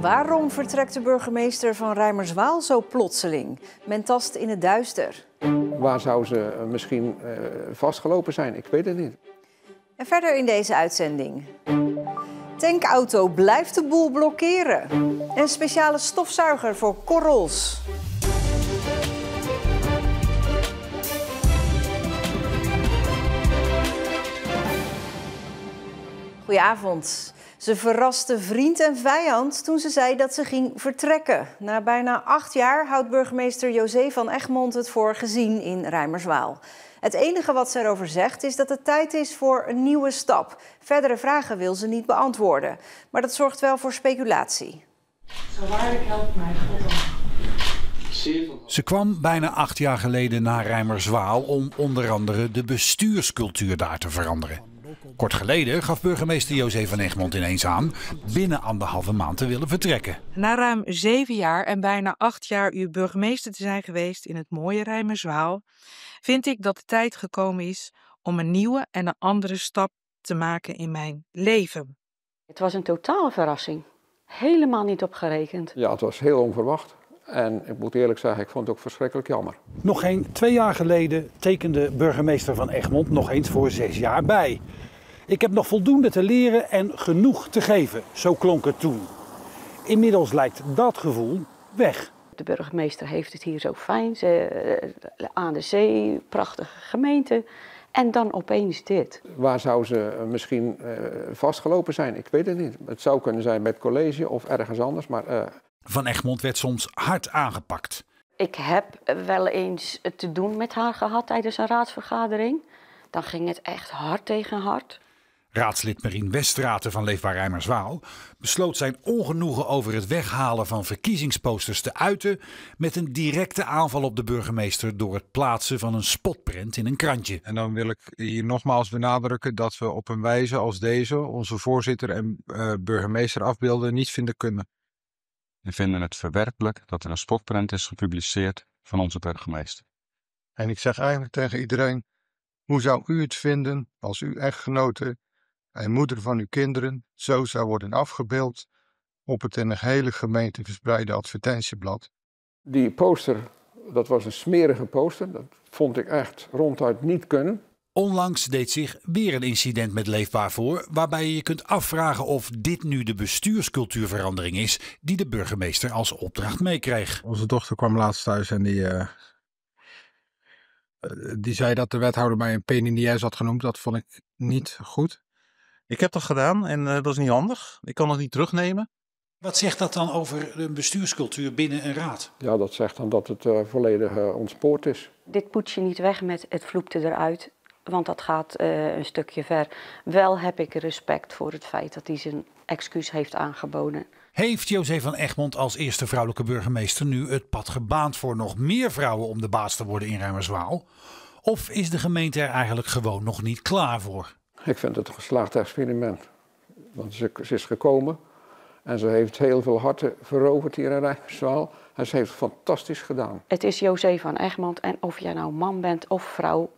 Waarom vertrekt de burgemeester van Reimerswaal zo plotseling? Men tast in het duister. Waar zou ze misschien vastgelopen zijn? Ik weet het niet. En verder in deze uitzending. Tankauto blijft de boel blokkeren. En speciale stofzuiger voor korrels. Goedenavond. Ze verraste vriend en vijand toen ze zei dat ze ging vertrekken. Na bijna 8 jaar houdt burgemeester José van Egmond het voor gezien in Reimerswaal. Het enige wat ze erover zegt is dat het tijd is voor een nieuwe stap. Verdere vragen wil ze niet beantwoorden. Maar dat zorgt wel voor speculatie. Zo waarlijk helpt mij God. Ze kwam bijna 8 jaar geleden naar Reimerswaal om onder andere de bestuurscultuur daar te veranderen. Kort geleden gaf burgemeester José van Egmond ineens aan binnen 1,5 maand te willen vertrekken. Na ruim 7 jaar en bijna 8 jaar uw burgemeester te zijn geweest in het mooie Reimerswaal, vind ik dat de tijd gekomen is om een nieuwe en een andere stap te maken in mijn leven. Het was een totale verrassing. Helemaal niet op gerekend. Ja, het was heel onverwacht. En ik moet eerlijk zeggen, ik vond het ook verschrikkelijk jammer. Nog geen 2 jaar geleden tekende burgemeester van Egmond nog eens voor 6 jaar bij. Ik heb nog voldoende te leren en genoeg te geven, zo klonk het toen. Inmiddels lijkt dat gevoel weg. De burgemeester heeft het hier zo fijn, aan de zee, prachtige gemeente. En dan opeens dit. Waar zou ze misschien vastgelopen zijn? Ik weet het niet. Het zou kunnen zijn bij het college of ergens anders, maar... Van Egmond werd soms hard aangepakt. Ik heb wel eens te doen met haar gehad tijdens een raadsvergadering. Dan ging het echt hard tegen hard. Raadslid Marien Westraten van Leefbaar Reimerswaal besloot zijn ongenoegen over het weghalen van verkiezingsposters te uiten met een directe aanval op de burgemeester door het plaatsen van een spotprint in een krantje. En dan wil ik hier nogmaals benadrukken dat we op een wijze als deze onze voorzitter en burgemeester afbeelden niet vinden kunnen. We vinden het verwerpelijk dat er een spotprint is gepubliceerd van onze burgemeester. En ik zeg eigenlijk tegen iedereen, hoe zou u het vinden als uw echtgenote en moeder van uw kinderen zo zou worden afgebeeld op het in een hele gemeente verspreide advertentieblad? Die poster, dat was een smerige poster. Dat vond ik echt ronduit niet kunnen. Onlangs deed zich weer een incident met Leefbaar voor, waarbij je je kunt afvragen of dit nu de bestuurscultuurverandering is die de burgemeester als opdracht meekreeg. Onze dochter kwam laatst thuis en die zei dat de wethouder mij een pain in the ass had genoemd. Dat vond ik niet goed. Ik heb dat gedaan en dat is niet handig. Ik kan het niet terugnemen. Wat zegt dat dan over de bestuurscultuur binnen een raad? Ja, dat zegt dan dat het volledig ontspoord is. Dit poets je niet weg met het vloepte eruit, want dat gaat een stukje ver. Wel heb ik respect voor het feit dat hij zijn excuus heeft aangeboden. Heeft José van Egmond als eerste vrouwelijke burgemeester nu het pad gebaand voor nog meer vrouwen om de baas te worden in Reimerswaal? Of is de gemeente er eigenlijk gewoon nog niet klaar voor? Ik vind het een geslaagd experiment. Want ze is gekomen en ze heeft heel veel harten veroverd hier in Reimerswaal. En ze heeft het fantastisch gedaan. Het is José van Egmond en of jij nou man bent of vrouw,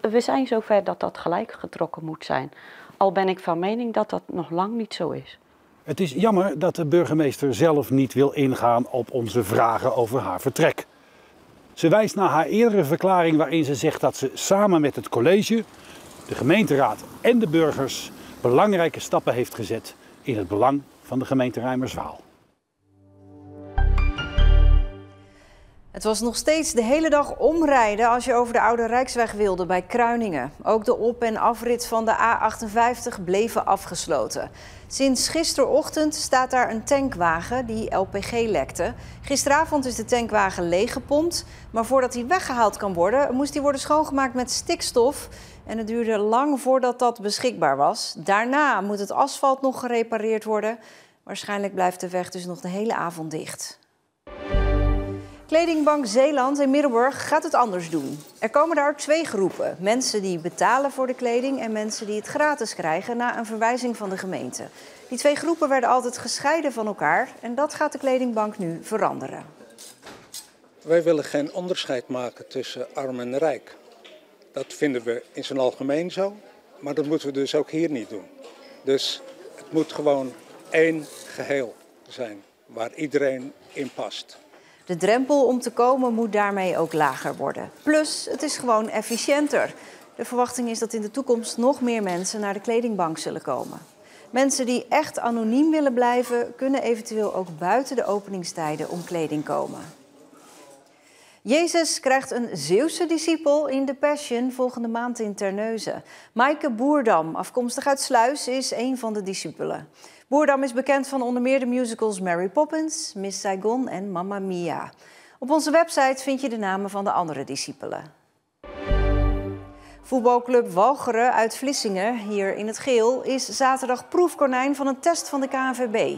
we zijn zover dat dat gelijk getrokken moet zijn. Al ben ik van mening dat dat nog lang niet zo is. Het is jammer dat de burgemeester zelf niet wil ingaan op onze vragen over haar vertrek. Ze wijst naar haar eerdere verklaring waarin ze zegt dat ze samen met het college, de gemeenteraad en de burgers belangrijke stappen heeft gezet in het belang van de gemeente Reimerswaal. Het was nog steeds de hele dag omrijden als je over de Oude Rijksweg wilde bij Kruiningen. Ook de op- en afrit van de A58 bleven afgesloten. Sinds gisterochtend staat daar een tankwagen die LPG lekte. Gisteravond is de tankwagen leeggepompt, maar voordat hij weggehaald kan worden, moest hij worden schoongemaakt met stikstof. En het duurde lang voordat dat beschikbaar was. Daarna moet het asfalt nog gerepareerd worden. Waarschijnlijk blijft de weg dus nog de hele avond dicht. Kledingbank Zeeland in Middelburg gaat het anders doen. Er komen daar 2 groepen. Mensen die betalen voor de kleding en mensen die het gratis krijgen na een verwijzing van de gemeente. Die 2 groepen werden altijd gescheiden van elkaar en dat gaat de kledingbank nu veranderen. Wij willen geen onderscheid maken tussen arm en rijk. Dat vinden we in zijn algemeen zo, maar dat moeten we dus ook hier niet doen. Dus het moet gewoon één geheel zijn, waar iedereen in past. De drempel om te komen moet daarmee ook lager worden. Plus, het is gewoon efficiënter. De verwachting is dat in de toekomst nog meer mensen naar de kledingbank zullen komen. Mensen die echt anoniem willen blijven, kunnen eventueel ook buiten de openingstijden om kleding komen. Jezus krijgt een Zeeuwse discipel in de Passion volgende maand in Terneuzen. Maaike Boerdam, afkomstig uit Sluis, is een van de discipelen. Boerdam is bekend van onder meer de musicals Mary Poppins, Miss Saigon en Mamma Mia. Op onze website vind je de namen van de andere discipelen. Voetbalclub Walcheren uit Vlissingen, hier in het geel, is zaterdag proefkonijn van een test van de KNVB.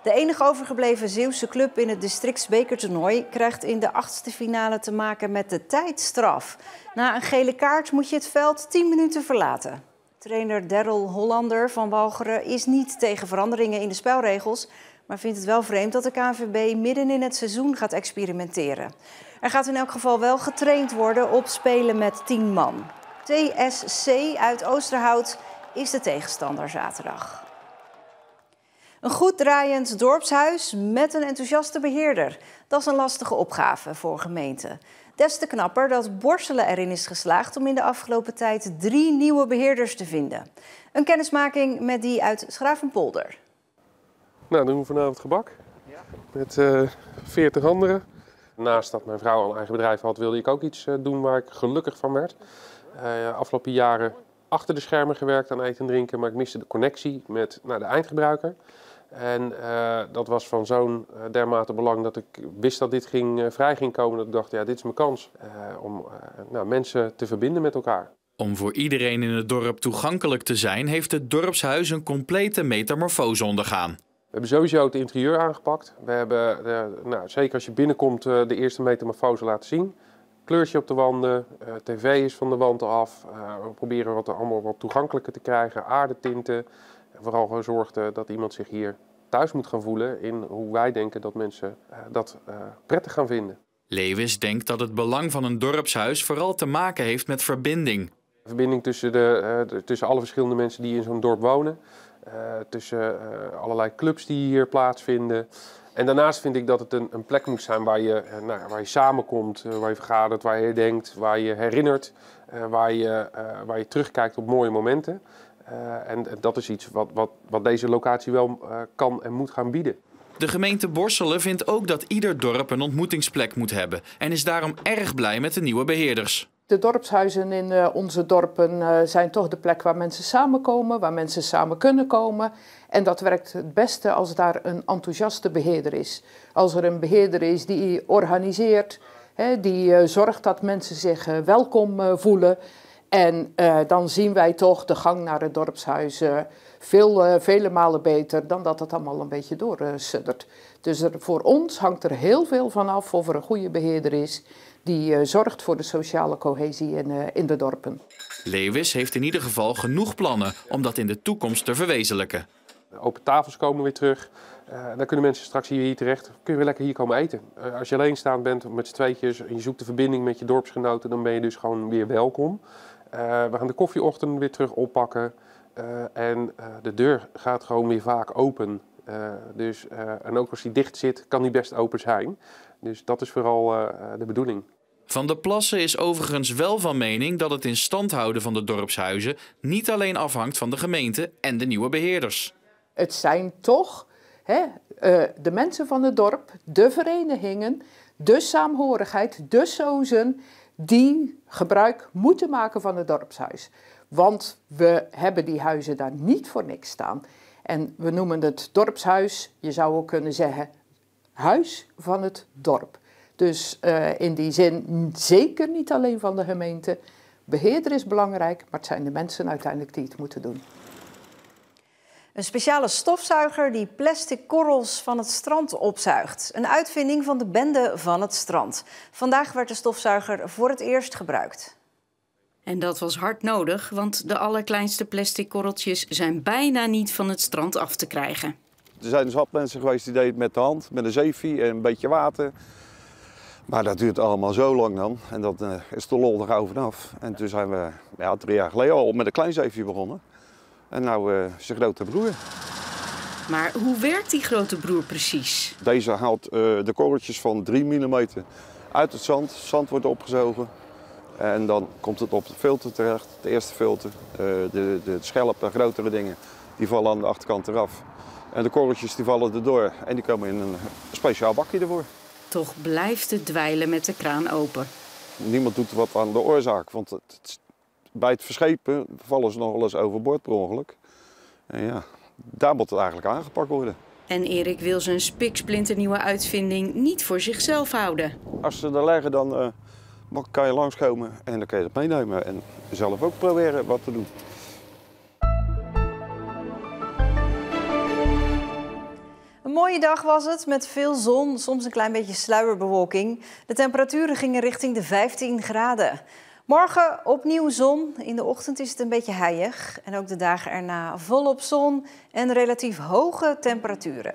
De enige overgebleven Zeeuwse club in het districtsbekertoernooi krijgt in de 8e finale te maken met de tijdstraf. Na een gele kaart moet je het veld 10 minuten verlaten. Trainer Daryl Hollander van Walcheren is niet tegen veranderingen in de spelregels, maar vindt het wel vreemd dat de KNVB midden in het seizoen gaat experimenteren. Er gaat in elk geval wel getraind worden op spelen met 10 man. TSC uit Oosterhout is de tegenstander zaterdag. Een goed draaiend dorpshuis met een enthousiaste beheerder. Dat is een lastige opgave voor gemeenten. Des te knapper dat Borselen erin is geslaagd om in de afgelopen tijd 3 nieuwe beheerders te vinden. Een kennismaking met die uit Schravenpolder. Nou, dan doen we vanavond gebak met 40 anderen. Naast dat mijn vrouw al een eigen bedrijf had, wilde ik ook iets doen waar ik gelukkig van werd. Afgelopen jaren achter de schermen gewerkt aan eten en drinken, maar ik miste de connectie met de eindgebruiker. En dat was van zo'n dermate belang dat ik wist dat dit vrij ging komen. Dat ik dacht, ja, dit is mijn kans om mensen te verbinden met elkaar. Om voor iedereen in het dorp toegankelijk te zijn, heeft het dorpshuis een complete metamorfose ondergaan. We hebben sowieso het interieur aangepakt. We hebben, zeker als je binnenkomt, de eerste metamorfose laten zien. Kleurtje op de wanden, tv is van de wand af. We proberen het allemaal wat toegankelijker te krijgen, aardetinten. En vooral gezorgd dat iemand zich hier thuis moet gaan voelen in hoe wij denken dat mensen dat prettig gaan vinden. Lewis denkt dat het belang van een dorpshuis vooral te maken heeft met verbinding. Verbinding tussen alle verschillende mensen die in zo'n dorp wonen. Tussen allerlei clubs die hier plaatsvinden. En daarnaast vind ik dat het een plek moet zijn waar je samenkomt, waar je vergadert, waar je denkt, waar je herinnert, waar je terugkijkt op mooie momenten. En dat is iets wat deze locatie wel kan en moet gaan bieden. De gemeente Borselen vindt ook dat ieder dorp een ontmoetingsplek moet hebben en is daarom erg blij met de nieuwe beheerders. De dorpshuizen in onze dorpen zijn toch de plek waar mensen samenkomen, waar mensen samen kunnen komen. En dat werkt het beste als daar een enthousiaste beheerder is. Als er een beheerder is die organiseert, die zorgt dat mensen zich welkom voelen. En dan zien wij toch de gang naar het dorpshuis vele malen beter dan dat het allemaal een beetje doorsuddert. Dus voor ons hangt er heel veel van af of er een goede beheerder is die zorgt voor de sociale cohesie in de dorpen. Lewis heeft in ieder geval genoeg plannen om dat in de toekomst te verwezenlijken. Open tafels komen weer terug. Dan kunnen mensen straks hier terecht. Kun je weer lekker hier komen eten. Als je alleenstaand bent met z'n tweetjes en je zoekt de verbinding met je dorpsgenoten, dan ben je dus gewoon weer welkom. We gaan de koffieochtend weer terug oppakken. En de deur gaat gewoon weer vaak open. En ook als die dicht zit, kan die best open zijn. Dus dat is vooral de bedoeling. Van der Plassen is overigens wel van mening dat het in stand houden van de dorpshuizen niet alleen afhangt van de gemeente en de nieuwe beheerders. Het zijn toch de mensen van het dorp, de verenigingen, de saamhorigheid, de sozen die gebruik moeten maken van het dorpshuis. Want we hebben die huizen daar niet voor niks staan. En we noemen het dorpshuis, je zou ook kunnen zeggen, huis van het dorp. Dus in die zin zeker niet alleen van de gemeente. Beheerder is belangrijk, maar het zijn de mensen uiteindelijk die het moeten doen. Een speciale stofzuiger die plastic korrels van het strand opzuigt. Een uitvinding van de Bende van het Strand. Vandaag werd de stofzuiger voor het eerst gebruikt. En dat was hard nodig, want de allerkleinste plastic korreltjes zijn bijna niet van het strand af te krijgen. Er zijn dus wat mensen geweest die deden het met de hand, met een zeefie en een beetje water. Maar dat duurt allemaal zo lang dan. En dat is de lol er gauw vanaf. En toen zijn we 3 jaar geleden al met een klein zeefje begonnen. En nou zijn grote broer. Maar hoe werkt die grote broer precies? Deze haalt de korreltjes van 3 mm uit het zand. Het zand wordt opgezogen. En dan komt het op de filter terecht. De eerste filter. De schelpen, de grotere dingen, die vallen aan de achterkant eraf. En de korreltjes die vallen erdoor. En die komen in een speciaal bakje ervoor. Toch blijft het dweilen met de kraan open. Niemand doet wat aan de oorzaak. Want bij het verschepen vallen ze nog wel eens overboord per ongeluk. En ja, daar moet het eigenlijk aangepakt worden. En Erik wil zijn spiksplinternieuwe uitvinding niet voor zichzelf houden. Als ze er leggen, dan kan je langskomen en dan kan je het meenemen. En zelf ook proberen wat te doen. Een mooie dag was het, met veel zon, soms een klein beetje sluierbewolking. De temperaturen gingen richting de 15 graden. Morgen opnieuw zon. In de ochtend is het een beetje heilig. En ook de dagen erna volop zon en relatief hoge temperaturen.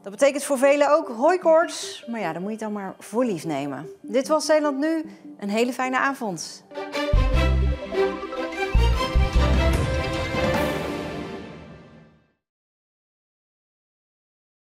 Dat betekent voor velen ook hooikoorts. Maar ja, dan moet je het dan maar voor lief nemen. Dit was Zeeland Nu. Een hele fijne avond.